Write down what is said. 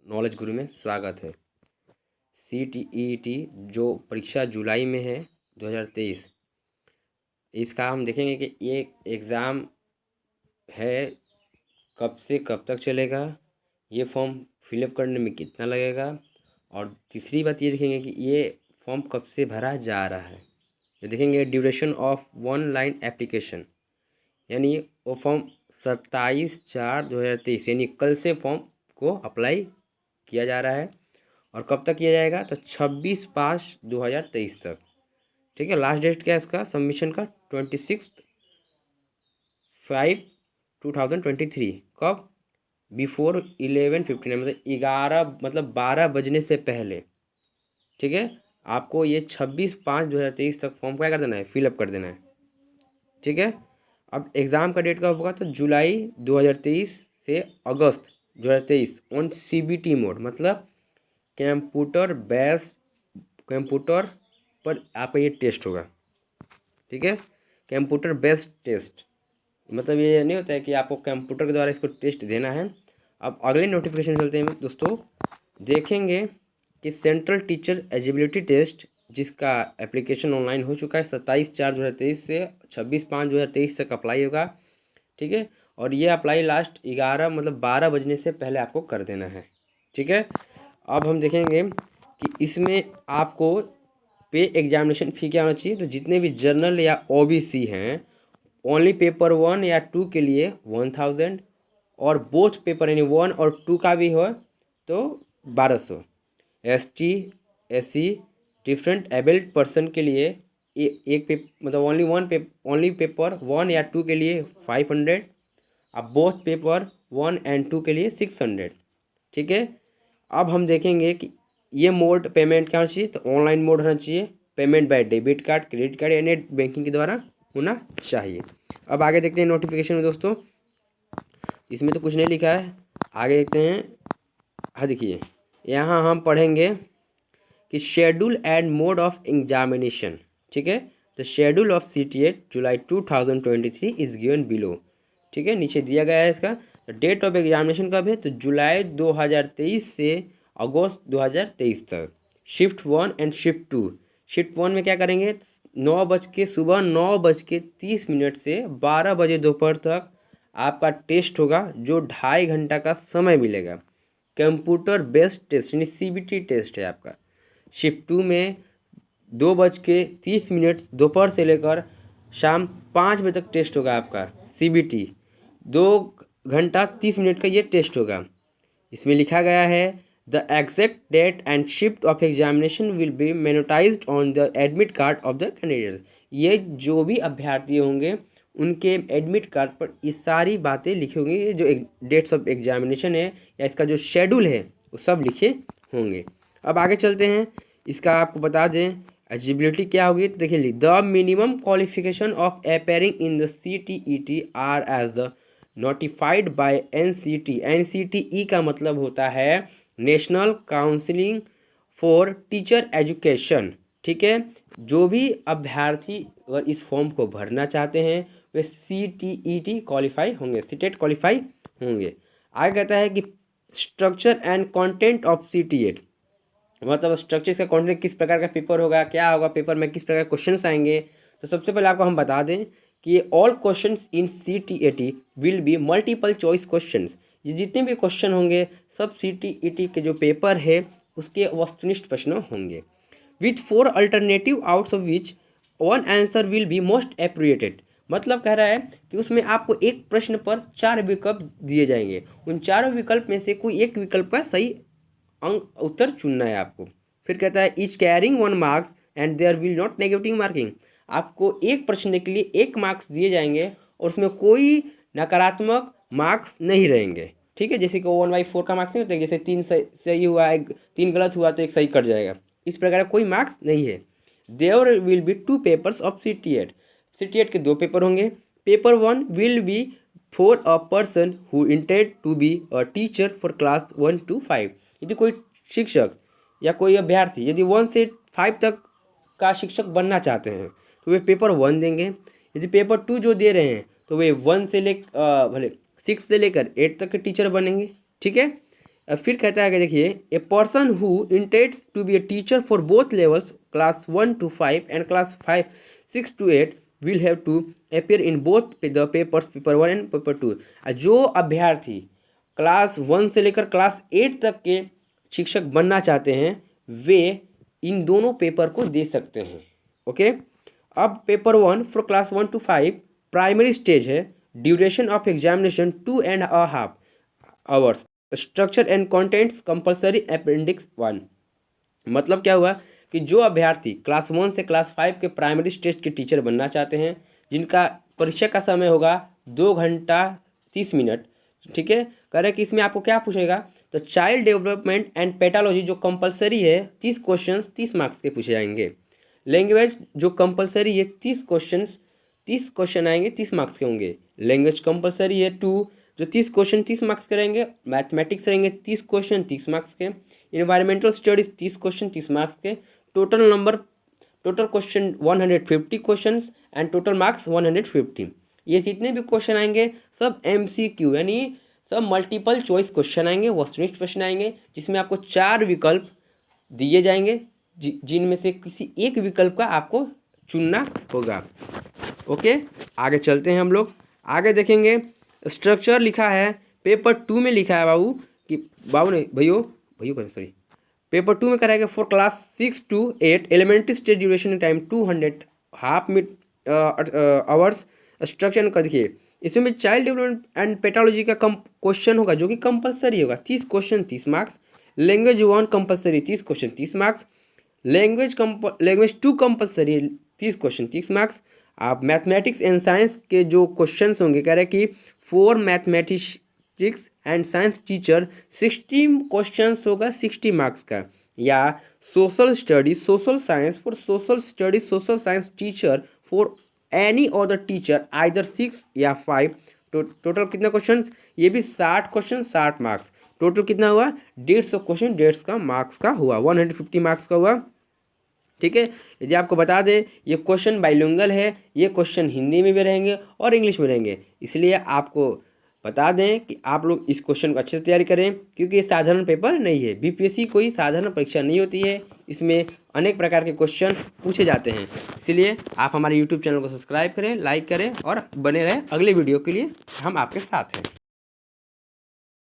Knowledge गुरु में स्वागत है। CTET जो परीक्षा जुलाई में है 2023, इसका हम देखेंगे कि ये एग्ज़ाम है कब से कब तक चलेगा, ये फॉर्म फिलअप करने में कितना लगेगा, और तीसरी बात ये देखेंगे कि ये फॉर्म कब से भरा जा रहा है। तो देखेंगे ड्यूरेशन ऑफ 1 लाइन एप्लीकेशन, यानी वो फॉर्म 27/4/2023 यानी कल से फॉर्म को अप्लाई किया जा रहा है। और कब तक किया जाएगा तो 26/5/2023 तक। ठीक है, लास्ट डेट क्या है इसका सबमिशन का 26/5/2023। कब? बिफोर 11:59 मतलब 12 बजने से पहले। ठीक है, आपको ये 26/5/2023 तक फॉर्म क्या कर देना है, फिलअप कर देना है। ठीक है, अब एग्ज़ाम का डेट कब होगा तो जुलाई 2023 से अगस्त 2023 ऑन CBT मोड, मतलब कंप्यूटर पर आपका ये टेस्ट होगा। ठीक है, कंप्यूटर बेस्ड टेस्ट, मतलब ये नहीं होता है कि आपको कंप्यूटर के द्वारा इसको टेस्ट देना है। अब अगले नोटिफिकेशन चलते हैं दोस्तों, देखेंगे कि सेंट्रल टीचर एलिजिबिलिटी टेस्ट जिसका एप्लीकेशन ऑनलाइन हो चुका है 27/4/2023 से 26/5/2023 तक अप्लाई होगा। ठीक है, और ये अप्लाई लास्ट 11 मतलब 12 बजने से पहले आपको कर देना है। ठीक है, अब हम देखेंगे कि इसमें आपको पे एग्जामिनेशन फ़ी क्या होना चाहिए। तो जितने भी जनरल या OBC हैं, ओनली पेपर 1 या 2 के लिए 1000, और बोथ पेपर यानी 1 और 2 का भी हो तो 1200। ST SC different abled person के लिए एक मतलब ओनली पेपर 1 या 2 के लिए 500, अब बोथ पेपर 1 एंड 2 के लिए 600। ठीक है, अब हम देखेंगे कि ये मोड पेमेंट क्या होना चाहिए तो ऑनलाइन मोड होना चाहिए, payment by debit card, credit card या नेट बैंकिंग के द्वारा होना चाहिए। अब आगे देखते हैं नोटिफिकेशन में दोस्तों, इसमें तो कुछ नहीं लिखा है, आगे देखते हैं। हाँ देखिए, यहाँ हम पढ़ेंगे कि schedule and mode of examination. ठीक है, the schedule of CTET July 2023 is given below. ठीक है, नीचे दिया गया है इसका। डेट ऑफ एग्जामिनेशन कब है तो जुलाई 2023 से अगस्त 2023 तक। Shift 1 and shift 2। शिफ्ट 1 में क्या करेंगे, सुबह 9:30 से 12 बजे दोपहर तक आपका टेस्ट होगा, जो 2.5 घंटा का समय मिलेगा। कंप्यूटर बेस्ड टेस्ट यानी CBT टेस्ट है आपका। शिफ्ट 2 में 2:30 दोपहर से लेकर शाम 5 बजे तक टेस्ट होगा आपका CBT। 2 घंटा 30 मिनट का ये टेस्ट होगा। इसमें लिखा गया है the exact date and shift of examination will be monetized on the admit card of the candidate. ये जो भी अभ्यर्थी होंगे उनके एडमिट कार्ड पर ये सारी बातें लिखी होंगी, ये जो डेट्स ऑफ एग्जामिनेशन है या इसका जो शेड्यूल है वो सब लिखे होंगे। अब आगे चलते हैं, इसका आपको बता दें एलिजिबिलिटी क्या होगी। तो देखिए, the minimum qualification of appearing in the CTET are as the notified by NCT। NCTE का मतलब होता है national counselling for teacher education. ठीक है, जो भी अभ्यर्थी अगर इस फॉर्म को भरना चाहते हैं वे CTET क्वालिफाई होंगे, CTET क्वालिफाई होंगे। आगे कहता है कि structure and content of CTET, मतलब स्ट्रक्चर इसका कंटेंट किस प्रकार का पेपर होगा, क्या होगा पेपर में, किस प्रकार के क्वेश्चंस आएंगे। तो सबसे पहले आपको हम बता दें कि all questions in CTET will be multiple choice questions. ये जितने भी क्वेश्चन होंगे सब CTET के जो पेपर है उसके वस्तुनिष्ठ प्रश्न होंगे, with 4 alternative outs of which 1 answer will be most appropriated. मतलब कह रहा है कि उसमें आपको एक प्रश्न पर 4 विकल्प दिए जाएंगे, उन चारों विकल्प में से कोई एक विकल्प का सही अंक उत्तर चुनना है आपको। फिर कहता है each carrying 1 marks and there will not negative marking. आपको एक प्रश्न के लिए 1 मार्क्स दिए जाएंगे और उसमें कोई नकारात्मक मार्क्स नहीं रहेंगे। ठीक है, जैसे कि 1/4 का मार्क्स नहीं होता है, जैसे 3 सही हुआ, 3 गलत हुआ तो 1 सही कट जाएगा, इस प्रकार का कोई मार्क्स नहीं है। There will be 2 papers of CTET। CTET के 2 पेपर होंगे। Paper 1 will be for a person who intend to be a teacher for class 1 to 5। यदि कोई शिक्षक या कोई अभ्यर्थी यदि 1 से 5 तक का शिक्षक बनना चाहते हैं तो वे पेपर 1 देंगे। यदि पेपर 2 जो दे रहे हैं तो वे 1 से 6 से लेकर 8 तक के टीचर बनेंगे। ठीक है, फिर कहता है कि देखिए, a person who intends to be a teacher for both levels class 1 to 5 and class 6 to 8 will have to appear in both the papers, paper 1 and paper 2। जो अभ्यर्थी क्लास 1 से लेकर क्लास 8 तक के शिक्षक बनना चाहते हैं वे इन दोनों पेपर को दे सकते हैं। ओके, अब paper 1 for class 1 to 5 primary stage है, duration of examination 2.5 hours, structure and contents compulsory appendix 1। मतलब क्या हुआ कि जो अभ्यर्थी क्लास 1 से क्लास 5 के प्राइमरी स्टेज के टीचर बनना चाहते हैं, जिनका परीक्षा का समय होगा 2 घंटा 30 मिनट, ठीक है, कह रहे कि इसमें आपको क्या पूछेगा, तो चाइल्ड डेवलपमेंट एंड पेटालॉजी जो कंपलसरी है 30 क्वेश्चन 30 मार्क्स के पूछे जाएंगे। लैंग्वेज जो कंपलसरी है 30 क्वेश्चन आएंगे 30 मार्क्स के होंगे। लैंग्वेज कंपलसरी है 2 जो 30 क्वेश्चन 30 मार्क्स के रहेंगे। मैथमेटिक्स रहेंगे 30 क्वेश्चन 30 मार्क्स के। इन्वायरमेंटल स्टडीज़ 30 क्वेश्चन 30 मार्क्स के। Total question 150 question and total marks 150। ये जितने भी क्वेश्चन आएंगे सब MCQ यानी सब मल्टीपल चॉइस क्वेश्चन आएंगे, वस्तुनिष्ठ प्रश्न आएंगे, जिसमें आपको 4 विकल्प दिए जाएंगे, जिनमें से किसी एक विकल्प का आपको चुनना होगा। ओके, आगे चलते हैं हम लोग, आगे देखेंगे। स्ट्रक्चर लिखा है पेपर 2 में, लिखा है सॉरी पेपर 2 में कराएगा for class 6 to 8 elementary stage duration time 200 hours. Structure कर देखिए, इसमें चाइल्ड डेवलपमेंट एंड पेटालॉजी का क्वेश्चन होगा जो कि कंपलसरी होगा, 30 question 30 marks. Language 1 compulsory 30 question 30 marks. Language 2 compulsory 30 question 30 marks. आप मैथमेटिक्स एंड साइंस के जो क्वेश्चंस होंगे, कह रहे हैं कि for mathematics and science teacher 60 questions होगा 60 मार्क्स का। या social studies social science for social studies social science teacher for any other teacher either 6 या 5। टोटल कितना क्वेश्चन, ये भी 60 क्वेश्चन 60 मार्क्स। टोटल कितना हुआ 150 क्वेश्चन 150 का मार्क्स का हुआ, 150 मार्क्स का हुआ। ठीक है, यदि आपको बता दें ये क्वेश्चन बाइलिंगुअल है, ये क्वेश्चन हिंदी में भी रहेंगे और इंग्लिश में रहेंगे, इसलिए आपको बता दें कि आप लोग इस क्वेश्चन को अच्छे से तैयारी करें, क्योंकि ये साधारण पेपर नहीं है। BPSC कोई साधारण परीक्षा नहीं होती है, इसमें अनेक प्रकार के क्वेश्चन पूछे जाते हैं। इसलिए आप हमारे YouTube चैनल को सब्सक्राइब करें, लाइक करें और बने रहें। अगले वीडियो के लिए हम आपके साथ हैं।